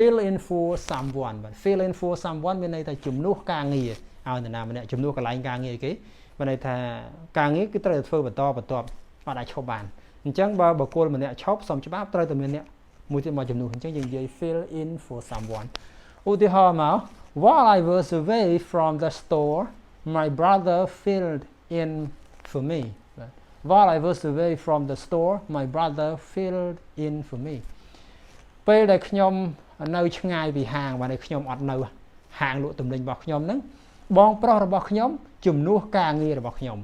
fill in for someone បាទ fill in for someone មានន័យថាជំនួសការងារឲ្យនរណាម្នាក់ជំនួសកន្លែងការងារគេមានន័យថាការងារគឺត្រូវធ្វើបន្តអត់អាចឈប់បានអញ្ចឹងបើបុគ្គលម្នាក់ឈប់សុំច្បាប់ត្រូវតែមានអ្នកមួយទៀតមកជំនួសអញ្ចឹងយើងនិយាយ fill in for someone ឧទាហរណ៍មក while I was away from the store my brother filled in for me while I was away from the store my brother filled in for me ពេលដែលខ្ញុំនៅឆ្ងាយពីហាងបាទខ្ញុំអត់នៅហាងលក់ទំនិញរបស់ខ្ញុំហ្នឹងបងប្រុសរបស់ខ្ញុំជំនួសការងាររបស់ខ្ញុំ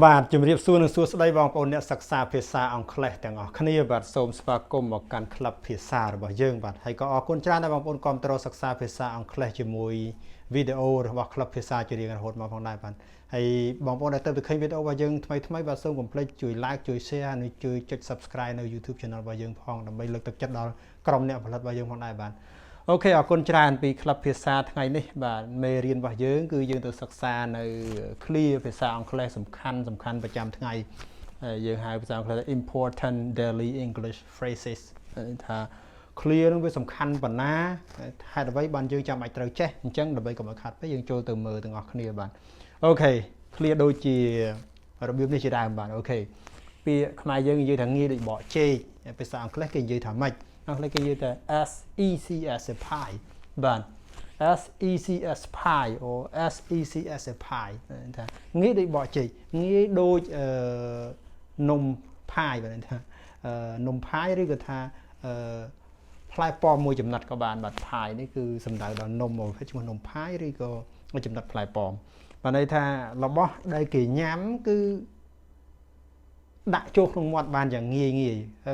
បាទជំរាបសួរនិងសួស្តីបងប្អូនអ្នកសិក្សាភាសាអង់គ្លេសទាំងអស់គ្នាបាទសូមស្វាគមន៍មកកាន់ក្លឹបភាសារបស់យើងបាទហើយក៏អរគុណច្រើនដែលបងប្អូនគាំទ្រសិក្សាភាសាអង់គ្លេសជាមួយវីដេអូរបស់ក្លឹបភាសាជារៀងរហូតមកផងដែរបាទហើយបងប្អូនដែលទៅឃើញវីដេអូរបស់យើងថ្មីបាទសូមកុំភ្លេចជួយ like ជួយ share និងជួយចុច subscribe នៅ YouTube Channel របស់យើងផងដើម្បីលើកទឹកចិត្តដល់ក្រុមអ្នកផលិតរបស់យើងផងដែរបាទអូខេអរគុណច្រើនពីក្លឹបភាសាថ្ងៃនេះបាទមេរៀនរបស់យើងគឺយើងទៅសិក្សានៅ clear ភាសាអង់គ្លេសសំខាន់ប្រចាំថ្ងៃយើងហៅភាសាអង់គ្លេស important daily English phrases ថា clear នឹងវាសំខាន់ប៉ុណ្ណាហេតុអ្វីបានយើងចាំបាច់ត្រូវចេះអញ្ចឹងដើម្បីកុំឲ្យខាត់ពេកយើងចូលទៅមើលទាំងអស់គ្នាបាទអូខេ clear ដូចជារបៀបនេះជាដើមបាទអូខេពាក្យខ្មែរយើងនិយាយថាងាយដូចបកចេកភាសាអង់គ្លេសគេនិយាយថាម៉េចអង់គ្លេសគេនិយាយថា as easy as a pie បាទ as easy as pie or as easy as a pie ថាងាយដូចបកចេកងាយដូចនំផាយបាទថានំផាយឬក៏ថាផ្លែប៉ោមមួយចំណិតក៏បានបាទផាយនេះគឺសំដៅដល់នំមកឈ្មោះនំផាយឬក៏ចំណិតផ្លែប៉ោមបាទន័យថារបស់ដែលគេញ៉ាំគឺដាក់ចូលក្នុងមាត់បានយ៉ាងងាយ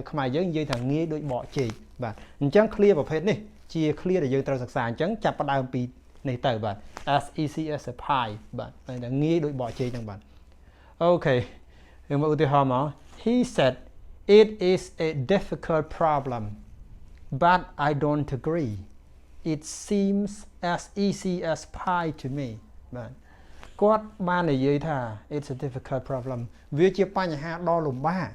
ខ្មែរយើងនិយាយថាងាយដូចបកចេកបាទអញ្ចឹង clear ប្រភេទនេះជា clear ដែលយើងត្រូវសិក្សាអញ្ចឹងចាប់ផ្ដើមពីនេះទៅបាទ as easy as a pie បាទតែងាយដូចបកចេកហ្នឹងបាទអូខេយើងមកឧទាហរណ៍មក he said it is a difficult problem but I don't agree it seems as easy as pie to me បាទគាត់បាននិយាយថា it's a difficult problem វាជាបញ្ហាដ៏លំបាក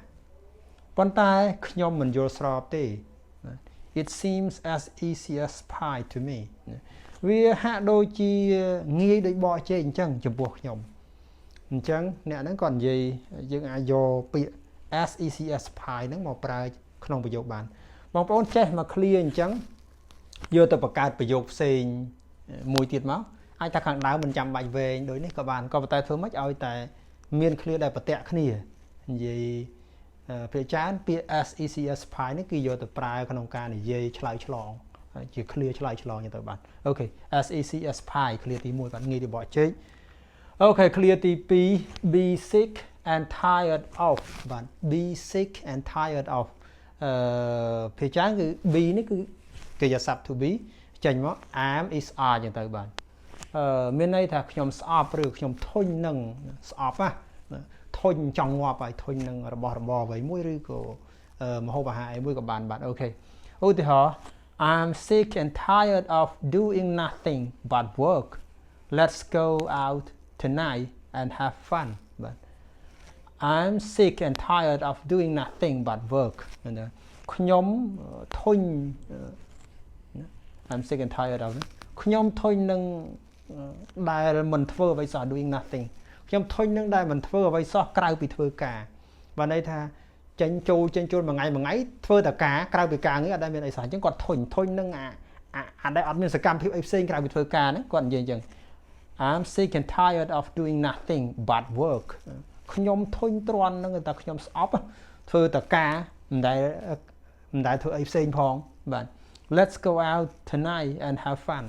ប៉ុន្តែខ្ញុំមិនយល់ស្របទេ it seems as easy as pie to me វាហាក់ដូចជាងាយដូចបកចេកអញ្ចឹងចំពោះខ្ញុំអញ្ចឹងអ្នកហ្នឹងគាត់និយាយយើងអាចយកពាក្យ as easy as pie ហ្នឹងមកប្រើក្នុងប្រយោគបានបងប្អូនចេះមក clear អញ្ចឹងយកទៅបង្កើតប្រយោគផ្សេងមួយទៀតមកអាចថាខាងដើមមិនចាំបាច់វែងដូចនេះក៏បានក៏ប៉ុន្តែធ្វើម៉េចឲ្យតែមាន clear ដែលប្រតិគ្នានិយាយភាគច្រើនពាក្យ as easy as pie នេះគឺយកទៅប្រើក្នុងការនិយាយឆ្លើយឆ្លងជា clear ឆ្លើយឆ្លងទៅបានអូខេ as easy as pie clear ទី1បាទងាយទៅបកចេកអូខេ clear ទី2 be sick and tired of បាទ be sick and tired of ភាគច្រើនគឺ be នេះគឺកិរិយាសព្ទ to be ចេញមក am is are ចឹងទៅបាទមានន័យថាខ្ញុំស្អប់ឬខ្ញុំធុញនឹងស្អប់ណាធុញចង់ងាប់ហើយធុញនឹងរបស់របរអ្វីមួយឬក៏ម្ហូបអាហារអីមួយក៏បានបាទអូខេឧទាហរណ៍ I'm sick and tired of doing nothing but work let's go out tonight and have fun បាទ I'm sick and tired of doing nothing but work ខ្ញុំធុញ I'm sick and tired of ខ្ញុំធុញនឹងដែលមិនធ្វើអ្វីសោះ doing nothing ខ្ញុំធុញនឹងដែលមិនធ្វើអ្វីសោះក្រៅពីធ្វើការបាទន័យថាចេញចូលមួយថ្ងៃធ្វើតែការក្រៅពីការងារអត់ដែលមានអីសោះអញ្ចឹងគាត់ធុញនឹងអាដែលអត់មានសកម្មភាពអីផ្សេងក្រៅពីធ្វើការហ្នឹងគាត់និយាយអញ្ចឹង I'm sick and tired of doing nothing but work ខ្ញុំធុញទ្រាន់នឹងតែខ្ញុំស្អប់ធ្វើតែការមិនដែលធ្វើអីផ្សេងផងបាទ Let's go out tonight and have fun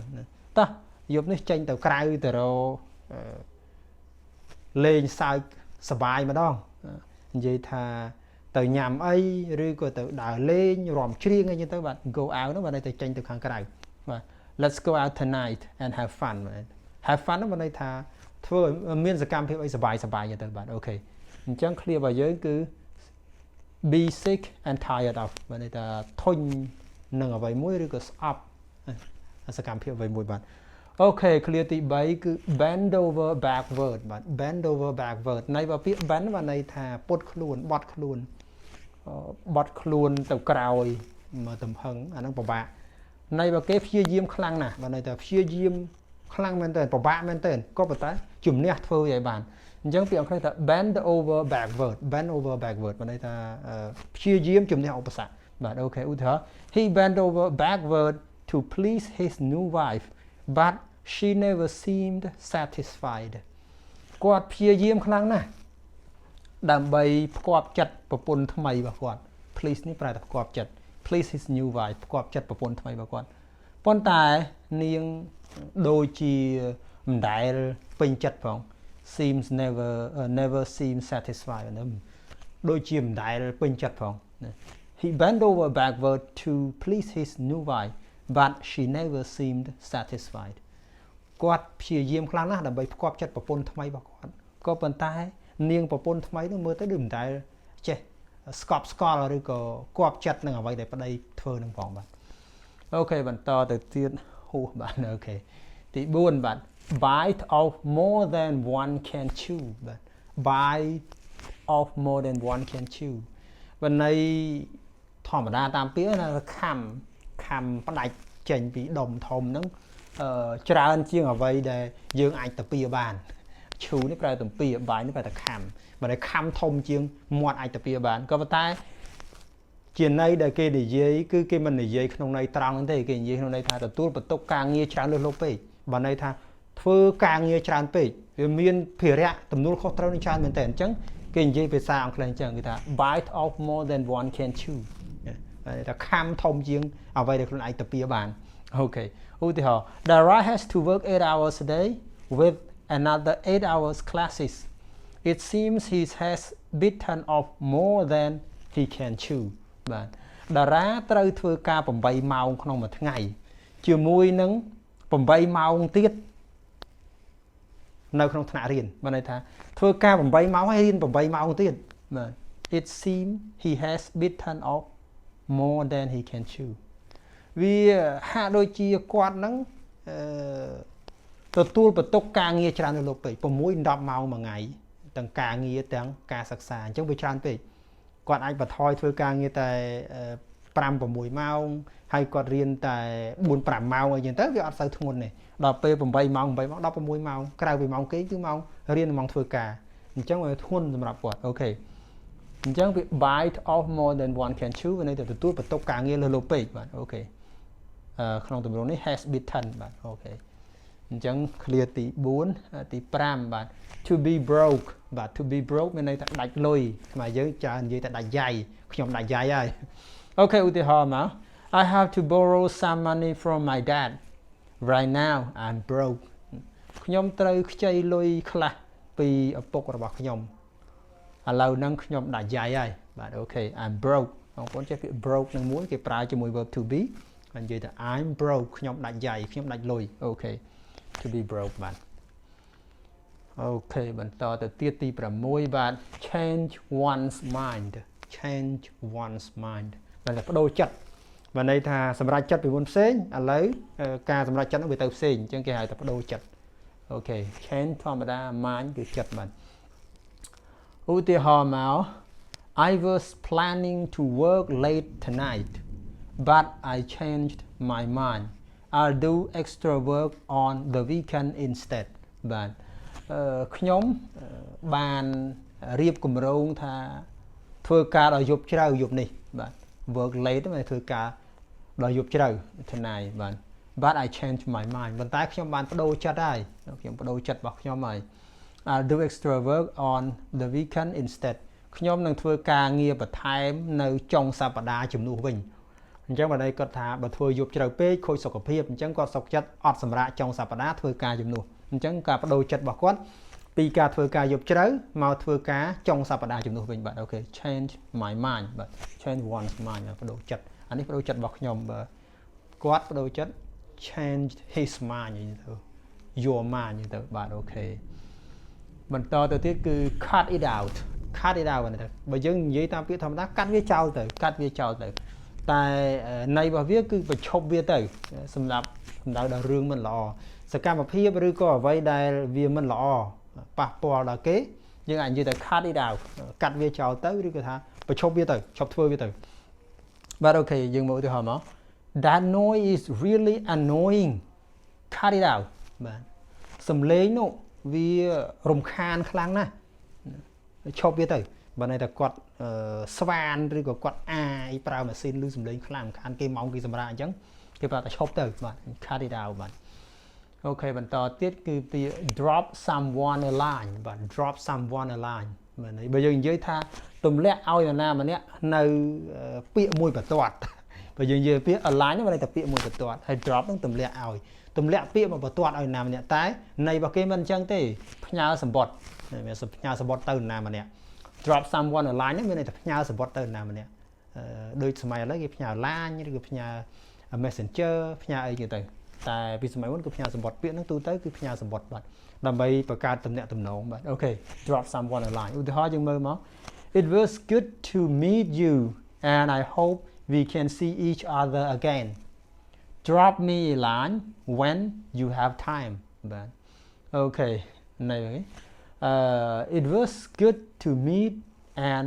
តោះយប់នេះចេញទៅក្រៅទៅរលេងសើចសប្បាយម្ដងនិយាយថាទៅញ៉ាំអីឬក៏ទៅដើរលេងរាំច្រៀងអីចឹងទៅបាទ go out ហ្នឹងបាទទៅចេញទៅខាងក្រៅបាទ Let's go out tonight and have fun បាទ have fun ហ្នឹងបាទថាធ្វើមានសកម្មភាពអីសប្បាយចឹងទៅបាទអូខេអញ្ចឹង clear របស់យើងគឺ be sick and tired of បាទថាធុញនឹងអ្វីមួយឬក៏ស្អប់សកម្មភាពអ្វីមួយបាទ ok clear tí bay cứ bend over backward bạn bend over backward này vào phía bend và này thà bót luôn tàu cào mà tầm hứng anh đang bảo bạ này vào cái phía diêm khăn nè và này là phía diêm khăn men tên bảo bạ men tên có một cái chùm nét thôi vậy bạn chẳng việc khai là bend over backward và đây là chia diêm chùm nét opposite bạn ok ưu thế he bent over backward to please his new wife but she never seemed satisfied គាត់ព្យាយាមខ្លាំងណាស់ដើម្បីផ្គាប់ចិត្តប្រពន្ធថ្មីរបស់គាត់ please នេះប្រែថាផ្គាប់ចិត្ត please his new wife ផ្គាប់ចិត្តប្រពន្ធថ្មីរបស់គាត់ប៉ុន្តែនាងដូចជាមិនដែលពេញចិត្តផង seems never seems satisfied ដូចជាមិនដែលពេញចិត្តផង he bent over backward to please his new wife but she never seemed satisfied គាត់ព្យាយាមខ្លាំងណាស់ដើម្បីផ្គាប់ចិត្តប្រពន្ធថ្មីរបស់គាត់ក៏ប៉ុន្តែនាងប្រពន្ធថ្មីនោះមើលទៅដូចមិនដែលចេះស្កប់ស្កល់ឬក៏គាប់ចិត្តនឹងអ្វីដែលប្តីធ្វើនឹងផងបាទអូខេបន្តទៅទៀតហួសបាទអូខេទី4បាទ bite off more than one can chew បាទ bite off more than one can chew วันนี้ធម្មតាតាមពាក្យណាខំផ្ដាច់ចេញពីដុំធំហ្នឹងច្រើនជាងអ្វីដែលយើងអាចទៅពៀបានឈូនេះប្រែទៅពៀបាយនេះប្រែទៅខំបើតែខំធំជាងមាត់អាចទៅពៀបានក៏ប៉ុន្តែជាន័យដែលគេនិយាយគឺគេមិននិយាយក្នុងន័យត្រង់ទេគេនិយាយក្នុងន័យថាទទួលបន្ទុកការងារច្រើនលើសលប់ពេកបើន័យថាធ្វើការងារច្រើនពេកវាមានភារៈទំនួលខុសត្រូវនឹងច្រើនមែនតើអញ្ចឹងគេនិយាយភាសាអង់គ្លេសអញ្ចឹងគេថា bite off more than one can chew តែខំធំជាងអ្វីដែលខ្លួនឯងទៅពៀបានអូខេឧទាហរណ៍ Dara has to work 8 hours a day with another 8 hours classes it seems he has bitten off more than he can chew បាទ Dara ត្រូវធ្វើការ8ម៉ោងក្នុងមួយថ្ងៃជាមួយនឹង8ម៉ោងទៀតនៅក្នុងថ្នាក់រៀនបានន័យថាធ្វើការ8ម៉ោងហើយរៀន8ម៉ោងទៀតបាទ it seems he has bitten off more than he can chew វាហាក់ដូចជាគាត់ហ្នឹងទទួលបន្ទុកការងារច្រើននៅលោកពេក6 10ម៉ោងមួយថ្ងៃទាំងការងារទាំងការសិក្សាអញ្ចឹងវាច្រើនពេកគាត់អាចបន្ថយធ្វើការងារតែ5 6ម៉ោងហើយគាត់រៀនតែ4 5ម៉ោងអីចឹងទៅវាអត់សូវធ្ងន់ទេដល់ពេល8ម៉ោង16ម៉ោង16ម៉ោងក្រៅពីម៉ោងគេគឺម៉ោងរៀនម៉ោងធ្វើការអញ្ចឹងវាធ្ងន់សម្រាប់គាត់អូខេអញ្ចឹងវា bite off more than one can chew វាន័យថាទទួលបន្ទុកការងារលើសលប់ពេកបាទអូខេក្នុងទម្រង់នេះ has bitten បាទអូខេអញ្ចឹង clear ទី4ទី5បាទ to be broke បាទ to be broke មានន័យថាដាច់លុយខ្មែរយើងច្រើននិយាយតែដាច់យ៉ៃខ្ញុំដាច់យ៉ៃហើយអូខេឧទាហរណ៍មក I have to borrow some money from my dad right now I'm broke ខ្ញុំត្រូវខ្ចីលុយខ្លះពីឪពុករបស់ខ្ញុំឥឡូវហ្នឹងខ្ញុំដាច់យ៉ៃហើយបាទអូខេ I'm broke បងប្អូនចេះពាក្យ broke នឹងមួយគេប្រើជាមួយ verb to be និយាយថា I'm broke ខ្ញុំដាច់យ៉ៃខ្ញុំដាច់លុយអូខេ to be broke បាទអូខេបន្តទៅទៀតទី6បាទ change one's mind បាទបដូរចិត្តបានន័យថាសម្រាប់ចិត្តពីមុនផ្សេងឥឡូវការសម្រាប់ចិត្តនោះវាទៅផ្សេងអញ្ចឹងគេហៅថាបដូរចិត្តអូខេ change ធម្មតា mind គឺចិត្តបាទឧទាហរណ៍មក I was planning to work late tonight but I changed my mind I'll do extra work on the weekend instead បាទខ្ញុំបានរៀបគម្រោងថាធ្វើការដល់យប់ជ្រៅយប់នេះបាទ work late មិនធ្វើការដល់យប់ជ្រៅ tonight បាទ but I changed my mind ប៉ុន្តែខ្ញុំបានបដូរចិត្តហើយខ្ញុំបដូរចិត្តរបស់ខ្ញុំហើយ I'll do extra work on the weekend instead ខ្ញុំនឹងធ្វើការងារបន្ថែមនៅចុងសប្តាហ៍ជំនួសវិញអញ្ចឹងបើន័យគាត់ថាបើធ្វើយប់ជ្រៅពេកខូចសុខភាពអញ្ចឹងគាត់សុខចិត្តអត់សម្រាកចុងសប្តាហ៍ធ្វើការជំនួសអញ្ចឹងការបដូរចិត្តរបស់គាត់ពីការធ្វើការយប់ជ្រៅមកធ្វើការចុងសប្តាហ៍ជំនួសវិញបាទអូខេ change my mind បាទ change one's mind បដូរចិត្តអានេះបដូរចិត្តរបស់ខ្ញុំបើគាត់បដូរចិត្ត change his mind និយាយទៅ your mind និយាយទៅបាទអូខេបន្តទៅទៀតគឺ cut it out ហ្នឹងទៅបើយើងនិយាយតាមពាក្យធម្មតាកាត់វាចោលទៅតែន័យរបស់វាគឺបញ្ឈប់វាទៅសម្រាប់សម្ដៅដល់រឿងមិនល្អ សកម្មភាពឬក៏អ្វីដែលវាមិនល្អប៉ះពាល់ដល់គេយើងអាចនិយាយថា cut it out កាត់វាចោលទៅឬក៏ថាបញ្ឈប់វាទៅឈប់ធ្វើវាទៅបាទអូខេយើងមកឧទាហរណ៍មក that noise is really annoying cut it out បាទសំឡេងនោះវារំខានខ្លាំងណាស់ឈប់វាទៅបើន័យថាគាត់ស្វានឬក៏គាត់អាយប្រើម៉ាស៊ីនឬសំឡេងខ្លាំងខានគេម៉ោងគេសម្រាប់អញ្ចឹងគេប្រាប់ថាឈប់ទៅបាទ cut it out បាទអូខេបន្តទៀតគឺពាក្យ drop someone a line បាទ drop someone a line បាទបើយើងនិយាយថាទម្លាក់ឲ្យនរណាម្នាក់នៅពាក្យមួយបន្ទាត់បើយើងនិយាយពាក្យ a line ហ្នឹងមានន័យថាពាក្យមួយបន្ទាត់ហើយ drop ហ្នឹងទម្លាក់ឲ្យទម្លាក់ពាក្យមកបន្ទាត់ឲ្យនរណាម្នាក់តែន័យរបស់គេមិនអញ្ចឹងទេផ្ញើសម្បត្តិមានផ្ញើសម្បត្តិទៅនរណាម្នាក់ drop someone a line ហ្នឹងមានន័យថាផ្ញើសម្បត្តិទៅនរណាម្នាក់ដូចសម័យឥឡូវគេផ្ញើ line ឬក៏ផ្ញើ messenger ផ្ញើអីគេទៅតែពីសម័យមុនគឺផ្ញើសម្បត្តិពាក្យហ្នឹងទូទៅគឺផ្ញើសម្បត្តិបាទដើម្បីបង្កើតទំនាក់ទំនងបាទអូខេ drop someone a line ឧទាហរណ៍យើងមើលមក It was good to meet you and I hope we can see each other again drop me a line when you have time បាទអូខេនេះit was good to meet and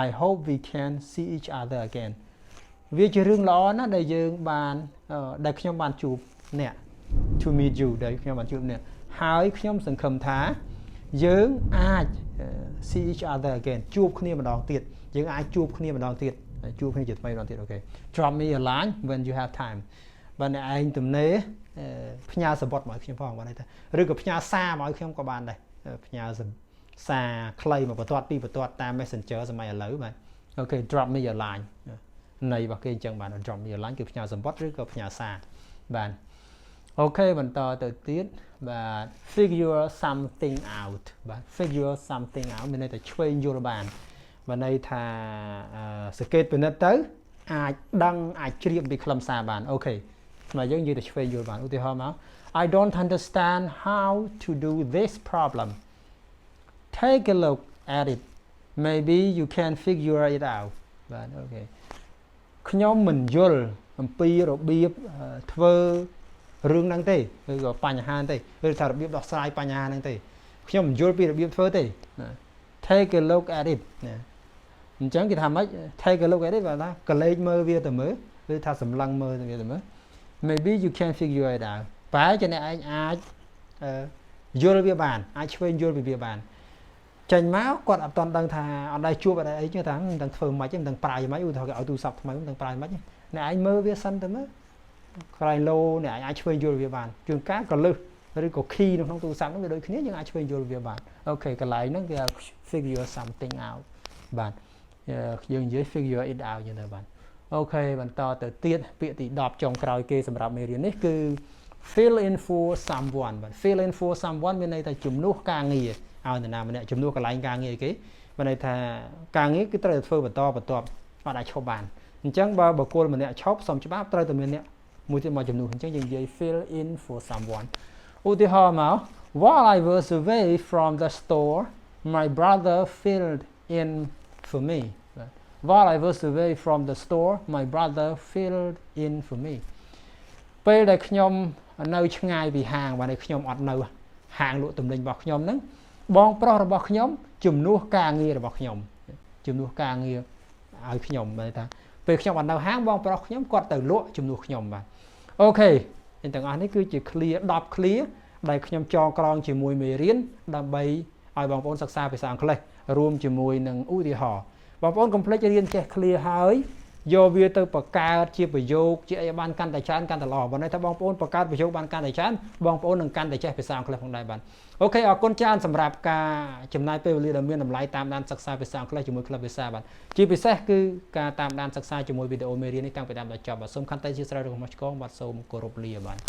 I hope we can see each other again វាជារឿងល្អណាស់ដែលយើងបានដែលខ្ញុំបានជួបអ្នក to meet you ដែលខ្ញុំបានជួបអ្នកហើយខ្ញុំសង្ឃឹមថាយើងអាច see each other again ជួបគ្នាម្ដងទៀតយើងអាចជួបគ្នាម្ដងទៀតជួបគ្នាជាថ្មីម្ដងទៀតអូខេ drop me a line when you have time បាទអ្នកឯងទំនេរផ្ញើសម្បត្តិមកឲ្យខ្ញុំផងបាទន័យថាឬក៏ផ្ញើសារមកឲ្យខ្ញុំក៏បានដែរផ្ញើសារខ្លីមកបន្ទាត់ពីបន្ទាត់តាម Messenger សម័យឥឡូវបាទអូខេ drop me a line ន័យរបស់គេអញ្ចឹងបាទ drop me a line គឺផ្ញើសម្បត្តិឬក៏ផ្ញើសារបាទអូខេបន្តទៅទៀតបាទ figure something out បាទ figure something out មានន័យថាឆ្វេងយល់បានបាទន័យថាសង្កេតពិនិត្យទៅអាចដឹងអាចជ្រាបពីខ្លឹមសារបានអូខេមកយើងនិយាយទៅឆ្វេងយល់បានឧទាហរណ៍មក I don't understand how to do this problem take a look at it maybe you can figure it out បាទអូខេខ្ញុំមិនយល់អំពីរបៀបធ្វើរឿងហ្នឹងទេឬក៏បញ្ហាទេឬថារបៀបដោះស្រាយបញ្ហាហ្នឹងទេខ្ញុំមិនយល់ពីរបៀបធ្វើទេ take a look at it អញ្ចឹងគេថាម៉េច take a look at it បាទថាកលេចមើលវាទៅមើលឬថាសម្លឹងមើលវាទៅមើល maybe you can figure it out ប្រហែលជាអ្នកឯងអាចយល់វាបានអាចឆ្វេងយល់ពីវាបានចេញមកគាត់អត់ទាន់ដឹងថាអត់ដែរជួបអត់ដែរអីចឹងថាមិនដឹងធ្វើម៉េចមិនដឹងប្រើយ៉ាងម៉េចឧទាហរណ៍គេឲ្យទូរស័ព្ទថ្មីមិនដឹងប្រើយ៉ាងម៉េចអ្នកឯងមើលវាសិនទៅមើលក្រៃឡូអ្នកឯងអាចឆ្វេងយល់វាបានជួនកាលក៏លឹះឬក៏ key នៅក្នុងទូរស័ព្ទហ្នឹងវាដូចគ្នាយើងអាចឆ្វេងយល់វាបានអូខេកន្លែងហ្នឹងគេ figure something out បាទយើងនិយាយ figure it out យ៉ាងទៅបាទអូខេបន្តទៅទៀតពាក្យទី10ចុងក្រោយគេសម្រាប់មេរៀននេះគឺ fill in for someone បាទ fill in for someone មានន័យថាជំនួសការងារឲ្យនរណាម្នាក់ជំនួសកន្លែងការងារគេមានន័យថាការងារគឺត្រូវធ្វើបន្តអត់អាចឈប់បានអញ្ចឹងបើបុគ្គលម្នាក់ឈប់សំច្បាប់ត្រូវតែមានអ្នកមួយទៀតមកជំនួសអញ្ចឹងយើងនិយាយ fill in for someone ឧទាហរណ៍មក while I was away from the store my brother filled in for me while I was away from the store my brother filled in for me ពេលដែលខ្ញុំនៅឆ្ងាយពីហាងបាទខ្ញុំអត់នៅហាងលក់ទំនិញរបស់ខ្ញុំហ្នឹងបងប្រុសរបស់ខ្ញុំជំនួសការងាររបស់ខ្ញុំជំនួសការងារឲ្យខ្ញុំបែរថាពេលខ្ញុំអត់នៅហាងបងប្រុសខ្ញុំគាត់ទៅលក់ជំនួសខ្ញុំបាទអូខេទាំងអស់នេះគឺជា clear 10 clear ដែលខ្ញុំចងក្រងជាមួយមេរៀនដើម្បីឲ្យបងប្អូនសិក្សាភាសាអង់គ្លេសរួមជាមួយនឹងឧទាហរណ៍បងប្អូនកុំភ្លេចរៀនចេះ clear ហើយយកវាទៅបង្កើតជាប្រយោគជាអីបានកាន់តែច្រើនកាន់តែល្អបើន័យថាបងប្អូនបង្កើតប្រយោគបានកាន់តែច្រើនបងប្អូននឹងកាន់តែចេះភាសាអង់គ្លេសផងដែរបាទអូខេអរគុណច្រើនសម្រាប់ការចំណាយពេលវេលាដ៏មានតម្លៃតាមដានសិក្សាភាសាអង់គ្លេសជាមួយក្លឹបភាសាបាទជាពិសេសគឺការតាមដានសិក្សាជាមួយវីដេអូមេរៀននេះតាំងពីដើមដល់ចប់បាទសូមខន្តីអធិស្ឋានរបស់ឆ្កងបាទសូមគោរពលាបាទ